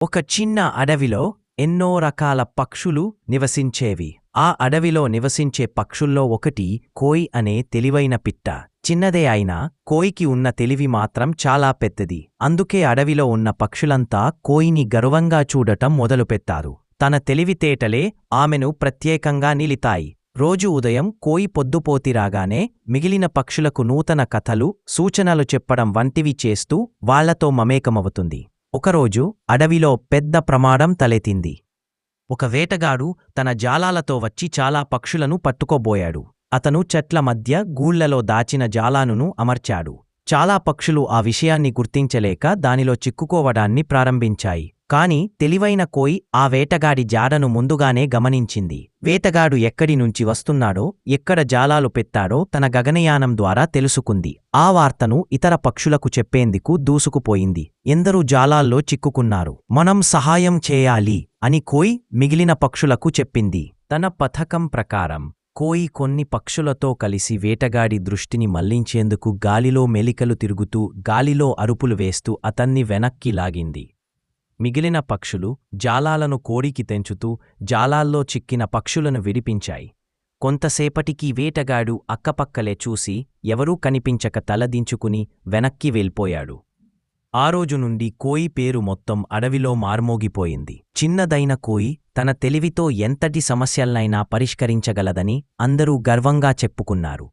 ఒక చిన్న అడవిలో ఎన్నో రకాల పక్షులు నివసించేవి. ఆ అడవిలో నివసించే పక్షుల్లో ఒకటి కోయి అనే తెలివైన పిట్ట. చిన్నదే అయినా కోయికి ఉన్న తెలివి మాత్రం చాలా పెద్దది. అందుకే అడవిలో ఉన్న పక్షులంతా కోయిని గర్వంగా చూడటం మొదలుపెట్టారు. తన తెలివితేటలే ఆమెను ప్రత్యేకంగా నిలితాయి. రోజు ఉదయం కోయి పొద్దుపోతిరాగానే మిగిలిన పక్షులకు నూతన కథలు, సూచనలు చెప్పడం వంటివి చేస్తూ వాళ్లతో మమేకమవుతుంది. ఒకరోజు అడవిలో పెద్ద ప్రమాదం తలెత్తింది. ఒక వేటగాడు తన జాలాలతో వచ్చి చాలా పక్షులను పట్టుకోబోయాడు. అతను చెట్ల మధ్య గూళ్లలో దాచిన జాలానును అమర్చాడు. చాలా పక్షులు ఆ విషయాన్ని గుర్తించలేక దానిలో చిక్కుకోవడాన్ని ప్రారంభించాయి. కాని తెలివైన కోయి ఆ వేటగాడి జాడను ముందుగానే గమనించింది. వేటగాడు ఎక్కడి నుంచి వస్తున్నాడో, ఎక్కడ జాలాలు పెట్టాడో తన గగనయానం ద్వారా తెలుసుకుంది. ఆ వార్తను ఇతర పక్షులకు చెప్పేందుకు దూసుకుపోయింది. ఎందరూ జాలాల్లో చిక్కుకున్నారు, మనం సహాయం చేయాలి అని కోయి మిగిలిన పక్షులకు చెప్పింది. తన పథకం ప్రకారం కోయి కొన్ని పక్షులతో కలిసి వేటగాడి దృష్టిని మళ్లించేందుకు గాలిలో మెలికలు తిరుగుతూ, గాలిలో అరుపులు వేస్తూ అతన్ని వెనక్కి లాగింది. మిగిలిన పక్షులు జాలాలను కోడికి తెంచుతూ జాలాల్లో చిక్కిన పక్షులను విడిపించాయి. కొంతసేపటికి వేటగాడు అక్కపక్కలే చూసి ఎవరూ కనిపించక తలదించుకుని వెనక్కి వెళ్ళిపోయాడు. ఆ రోజు నుండి కోయి పేరు మొత్తం అడవిలో మార్మోగిపోయింది. చిన్నదైన కోయి తన తెలివితో ఎంతటి సమస్యలనైనా పరిష్కరించగలదని అందరూ గర్వంగా చెప్పుకున్నారు.